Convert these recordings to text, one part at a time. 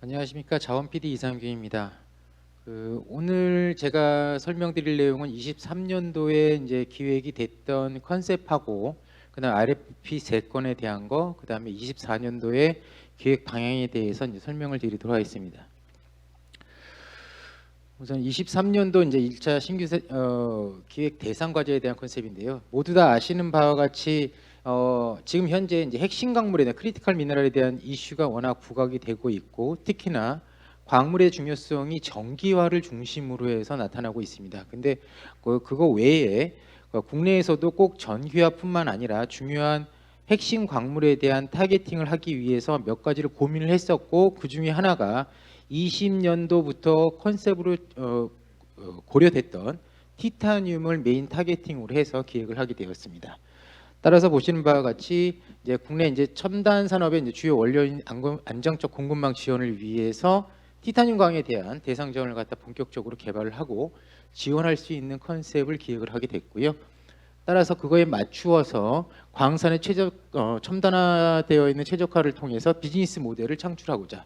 안녕하십니까. 자원 PD 이상규입니다. 오늘 제가 설명드릴 내용은 23년도에 이제 기획이 됐던 컨셉하고 그다음 RFP 3건에 대한 거, 그다음에 24년도에 기획 방향에 대해서 이제 설명을 드리도록 하겠습니다. 우선 23년도 이제 1차 신규 기획 대상 과제에 대한 컨셉인데요. 모두 다 아시는 바와 같이 지금 현재 이제 핵심 광물에 대한 크리티컬 미네랄에 대한 이슈가 워낙 부각이 되고 있고, 특히나 광물의 중요성이 전기화를 중심으로 해서 나타나고 있습니다. 근데 그거 외에 국내에서도 꼭 전기화뿐만 아니라 중요한 핵심 광물에 대한 타겟팅을 하기 위해서 몇 가지를 고민을 했었고, 그 중에 하나가 20년도부터 컨셉으로 고려됐던 티타늄을 메인 타겟팅으로 해서 기획을 하게 되었습니다. 따라서 보시는 바와 같이 이제 국내 이제 첨단 산업의 이제 주요 원료인 안정적 공급망 지원을 위해서 티타늄 광에 대한 대상 자원을 갖다 본격적으로 개발을 하고 지원할 수 있는 컨셉을 기획을 하게 됐고요. 따라서 그거에 맞추어서 광산의 첨단화되어 있는 최적화를 통해서 비즈니스 모델을 창출하고자,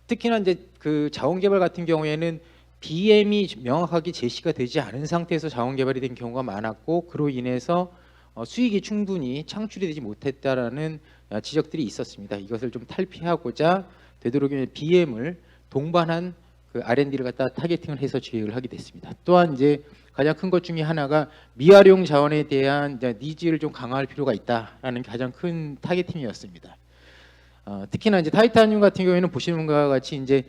특히나 이제 그 자원 개발 같은 경우에는 BM이 명확하게 제시가 되지 않은 상태에서 자원 개발이 된 경우가 많았고, 그로 인해서 수익이 충분히 창출이 되지 못했다라는 지적들이 있었습니다. 이것을 좀 탈피하고자 되도록이면 BM을 동반한 그 R&D를 갖다 타겟팅을 해서 기획을 하게 됐습니다. 또한 이제 가장 큰 것 중에 하나가 미활용 자원에 대한 니즈를 좀 강화할 필요가 있다라는 게 가장 큰 타겟팅이었습니다. 특히나 이제 타이타늄 같은 경우에는 보시는 것과 같이 이제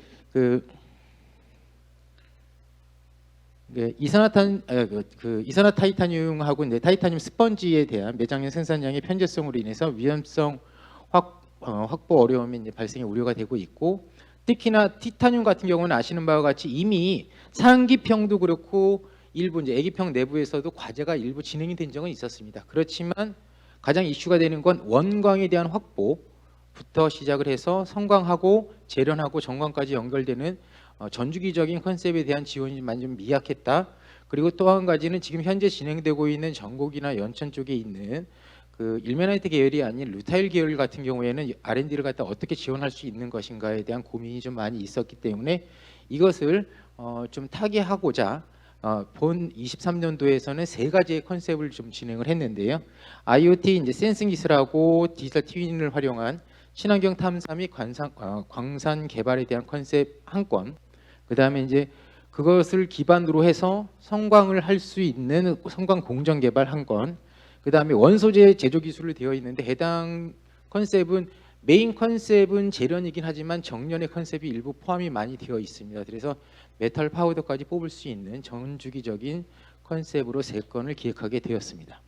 이산화타이타늄하고 이제 타이타늄 스펀지에 대한 매장형 생산량의 편제성으로 인해서 위험성 확보 어려움이 이제 발생의 우려가 되고 있고, 특히나 티타늄 같은 경우는 아시는 바와 같이 이미 상기평도 그렇고 일부 이제 애기평 내부에서도 과제가 일부 진행이 된 적은 있었습니다. 그렇지만 가장 이슈가 되는 건 원광에 대한 확보부터 시작을 해서 성광하고 재련하고 정광까지 연결되는 전주기적인 컨셉에 대한 지원이 많이 좀 미약했다. 그리고 또 한 가지는 지금 현재 진행되고 있는 전곡이나 연천 쪽에 있는 그 일메나이트 계열이 아닌 루타일 계열 같은 경우에는 R&D를 갖다 어떻게 지원할 수 있는 것인가에 대한 고민이 좀 많이 있었기 때문에 이것을 좀 타개하고자 본 23년도에서는 3가지의 컨셉을 좀 진행을 했는데요. IoT 이제 센싱 기술하고 디지털 트윈을 활용한 친환경 탐사 및 광산 개발에 대한 컨셉 한 건, 그 다음에 이제 그것을 기반으로 해서 성광을 할 수 있는 성광 공정 개발 한 건, 그 다음에 원소재 제조 기술로 되어 있는데 해당 컨셉은 메인 컨셉은 재련이긴 하지만 정련의 컨셉이 일부 포함이 많이 되어 있습니다. 그래서 메탈 파우더까지 뽑을 수 있는 전주기적인 컨셉으로 3건을 기획하게 되었습니다.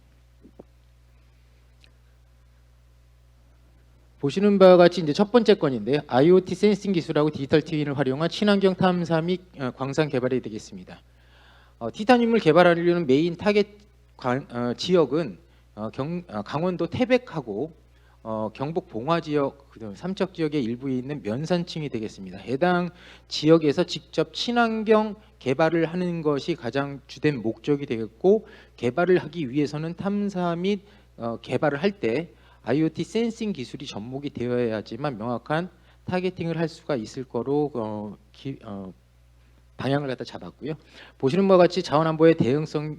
보시는 바와 같이 이제 첫 번째 건인데요. IoT 센싱 기술하고 디지털 트윈을 활용한 친환경 탐사 및 광산 개발이 되겠습니다. 티타늄을 개발하려는 메인 타겟 지역은 강원도 태백하고 경북 봉화 지역, 삼척 지역의 일부에 있는 면산층이 되겠습니다. 해당 지역에서 직접 친환경 개발을 하는 것이 가장 주된 목적이 되겠고, 개발을 하기 위해서는 탐사 및 개발을 할 때 IoT 센싱 기술이 접목이 되어야지만 명확한 타겟팅을 할 수가 있을 거로 방향을 갖다 잡았고요. 보시는 바와 같이 자원안보의 대응성을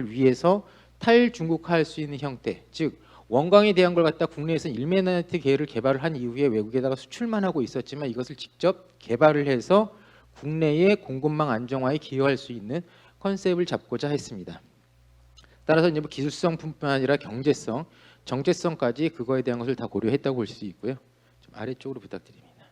위해서 탈중국화할 수 있는 형태, 즉 원광에 대한 걸 갖다 국내에서 일메나이트 계열을 개발을 한 이후에 외국에다가 수출만 하고 있었지만 이것을 직접 개발을 해서 국내의 공급망 안정화에 기여할 수 있는 컨셉을 잡고자 했습니다. 따라서 이제 기술성뿐만 아니라 경제성, 정체성까지 그거에 대한 것을 다 고려했다고 볼 수 있고요. 좀 아래쪽으로 부탁드립니다.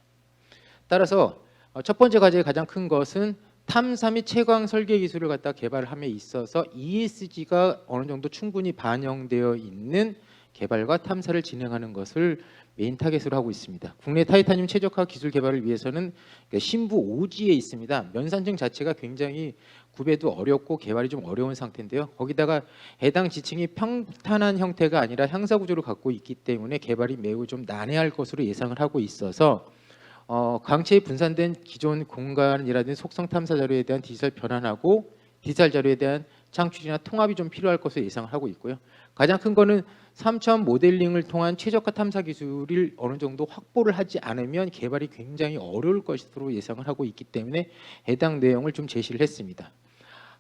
따라서 첫 번째 과제의 가장 큰 것은 탐사 및 채광 설계 기술을 갖다 개발함에 있어서 ESG가 어느 정도 충분히 반영되어 있는 개발과 탐사를 진행하는 것을 메인 타겟으로 하고 있습니다. 국내 타이타늄 최적화 기술 개발을 위해서는 신부 오지에 있습니다. 면산층 자체가 굉장히 구배도 어렵고 개발이 좀 어려운 상태인데요. 거기다가 해당 지층이 평탄한 형태가 아니라 향사 구조를 갖고 있기 때문에 개발이 매우 좀 난해할 것으로 예상을 하고 있어서 광채에 분산된 기존 공간이라든지 속성 탐사 자료에 대한 디지털 변환하고 디지털 자료에 대한 재창출이나 통합이 좀 필요할 것으로 예상을 하고 있고요. 가장 큰 거는 3차원 모델링을 통한 최저가 탐사 기술을 어느 정도 확보를 하지 않으면 개발이 굉장히 어려울 것으로 예상을 하고 있기 때문에 해당 내용을 좀 제시를 했습니다.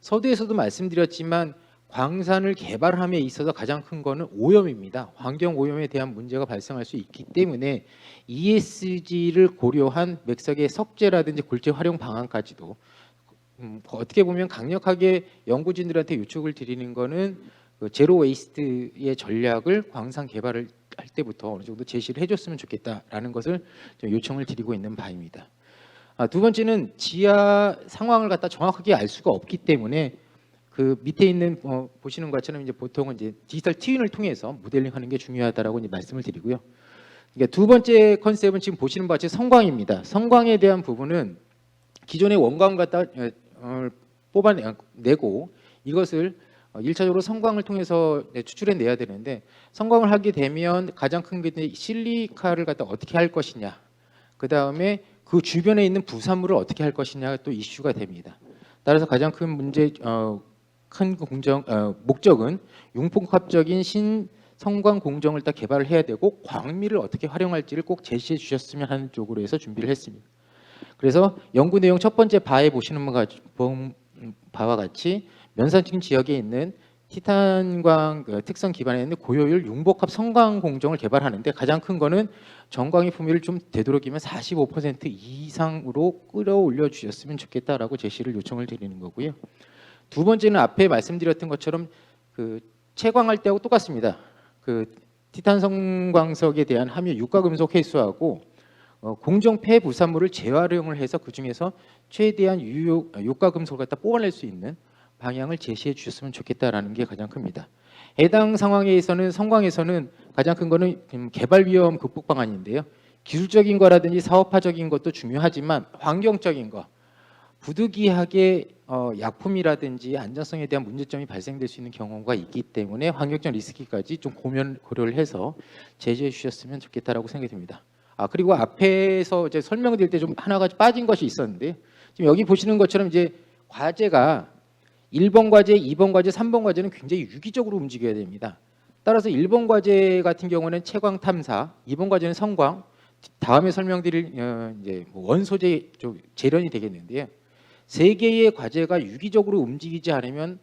서두에서도 말씀드렸지만 광산을 개발함에 있어서 가장 큰 거는 오염입니다. 환경 오염에 대한 문제가 발생할 수 있기 때문에 ESG를 고려한 맥석의 석재라든지 골재 활용 방안까지도 어떻게 보면 강력하게 연구진들한테 요청을 드리는 거는 그 제로 웨이스트의 전략을 광산 개발을 할 때부터 어느 정도 제시를 해줬으면 좋겠다라는 것을 좀 요청을 드리고 있는 바입니다. 두 번째는 지하 상황을 갖다 정확하게 알 수가 없기 때문에 그 밑에 있는 보시는 것처럼 이제 보통은 이제 디지털 트윈을 통해서 모델링하는 게 중요하다라고 이제 말씀을 드리고요. 그러니까 두 번째 컨셉은 지금 보시는 바와 같이 성광입니다. 성광에 대한 부분은 기존의 원광 갖다 뽑아내고 이것을 1차적으로 성광을 통해서 추출해내야 되는데 성광을 하게 되면 가장 큰 게 실리카를 갖다 어떻게 할 것이냐, 그 다음에 그 주변에 있는 부산물을 어떻게 할 것이냐가 또 이슈가 됩니다. 따라서 가장 큰 문제, 큰 목적은 융복합적인 신성광 공정을 딱 개발을 해야 되고 광미를 어떻게 활용할지를 꼭 제시해 주셨으면 하는 쪽으로 해서 준비를 했습니다. 그래서 연구 내용 첫 번째 바에 보시는 바와 같이 면산층 지역에 있는 티탄광 특성 기반에 있는 고효율 융복합 성광 공정을 개발하는데 가장 큰 거는 전광의 품위를 좀 되도록이면 45% 이상으로 끌어올려 주셨으면 좋겠다라고 제시를 요청을 드리는 거고요. 두 번째는 앞에 말씀드렸던 것처럼 그 채광할 때하고 똑같습니다. 그 티탄 성광석에 대한 함유 유가금속 해수하고 공정 폐부산물을 재활용을 해서 그 중에서 최대한 유가금속을 갖다 뽑아낼 수 있는 방향을 제시해 주셨으면 좋겠다라는 게 가장 큽니다. 해당 상황에서는 성광에서는 가장 큰 거는 개발 위험 극복 방안인데요. 기술적인 거라든지 사업화적인 것도 중요하지만 환경적인 거, 부득이하게 약품이라든지 안전성에 대한 문제점이 발생될 수 있는 경우가 있기 때문에 환경적 리스크까지 좀 고려를 해서 제시해 주셨으면 좋겠다라고 생각이 듭니다. 그리고 앞에서 이제 설명드릴 때 좀 하나가 빠진 것이 있었는데 지금 여기 보시는 것처럼 이제 과제가 1번 과제, 2번 과제, 3번 과제는 굉장히 유기적으로 움직여야 됩니다. 따라서 1번 과제 같은 경우는 채광 탐사, 2번 과제는 성광, 다음에 설명드릴 이제 원소재 쪽 재련이 되겠는데요. 세 개의 과제가 유기적으로 움직이지 않으면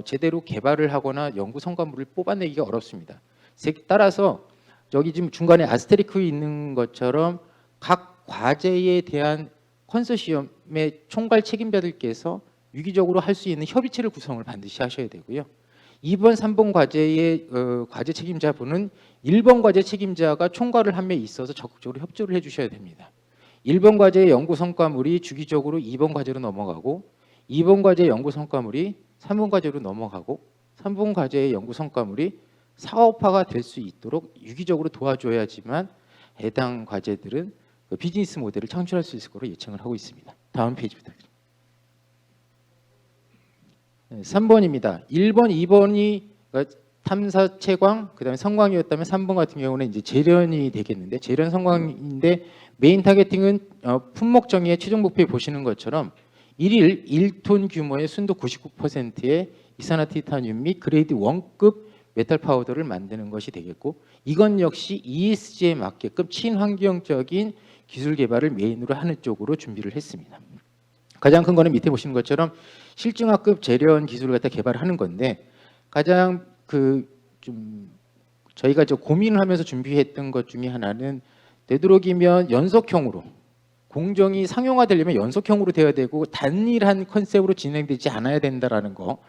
제대로 개발을 하거나 연구 성과물을 뽑아내기가 어렵습니다. 따라서 여기 지금 중간에 아스테리크 있는 것처럼 각 과제에 대한 컨소시엄의 총괄 책임자들께서 유기적으로 할 수 있는 협의체를 구성을 반드시 하셔야 되고요. 2번, 3번 과제의 과제 책임자분은 1번 과제 책임자가 총괄을 함에 있어서 적극적으로 협조를 해주셔야 됩니다. 1번 과제의 연구 성과물이 주기적으로 2번 과제로 넘어가고 2번 과제의 연구 성과물이 3번 과제로 넘어가고 3번 과제의 연구 성과물이 사업화가 될 수 있도록 유기적으로 도와줘야지만 해당 과제들은 그 비즈니스 모델을 창출할 수 있을 거로 예측을 하고 있습니다. 다음 페이지 부탁드립니다. 3번입니다. 1번, 2번이 탐사 채광, 그다음에 성광이었다면 3번 같은 경우는 이제 재련이 되겠는데 재련 성광인데 메인 타겟팅은 품목 정의의 최종 목표에 보시는 것처럼 1일 1톤 규모의 순도 99%의 이산화티타늄 및 그레이드 1급 메탈 파우더를 만드는 것이 되겠고 이건 역시 ESG에 맞게끔 친환경적인 기술 개발을 메인으로 하는 쪽으로 준비를 했습니다. 가장 큰 거는 밑에 보시는 것처럼 실증화급 재련 기술을 갖다 개발하는 건데 가장 좀 저희가 고민을 하면서 준비했던 것 중에 하나는 되도록이면 연속형으로 공정이 상용화되려면 연속형으로 되어야 되고 단일한 컨셉으로 진행되지 않아야 된다라는 거.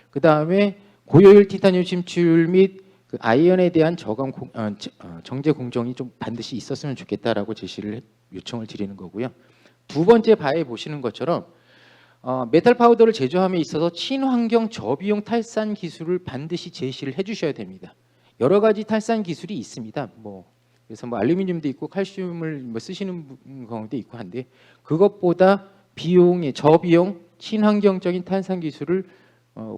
그 다음에 고효율 티타늄 침출 및 그 아이언에 대한 정제 공정이 좀 반드시 있었으면 좋겠다라고 제시를 요청을 드리는 거고요. 두 번째 바에 보시는 것처럼 메탈 파우더를 제조함에 있어서 친환경 저비용 탈산 기술을 반드시 제시를 해주셔야 됩니다. 여러 가지 탈산 기술이 있습니다. 그래서 알루미늄도 있고 칼슘을 쓰시는 경우도 있고 한데 그것보다 저비용 친환경적인 탈산 기술을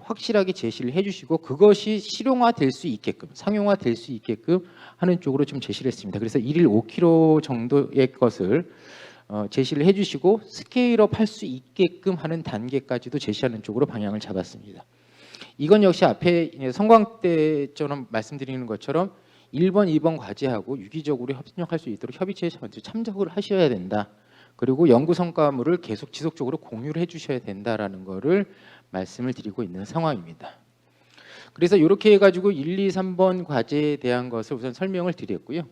확실하게 제시를 해주시고 그것이 실용화될 수 있게끔 상용화될 수 있게끔 하는 쪽으로 좀 제시를 했습니다. 그래서 1일 5kg 정도의 것을 제시를 해주시고 스케일업 할 수 있게끔 하는 단계까지도 제시하는 쪽으로 방향을 잡았습니다. 이건 역시 앞에 성광 때처럼 말씀드리는 것처럼 1번, 2번 과제하고 유기적으로 협력할 수 있도록 협의체에 먼저 참석을 하셔야 된다. 그리고 연구 성과물을 계속 지속적으로 공유를 해주셔야 된다라는 거를 말씀을 드리고 있는 상황입니다. 그래서 이렇게 해가지고 1, 2, 3번 과제에 대한 것을 우선 설명을 드렸고요.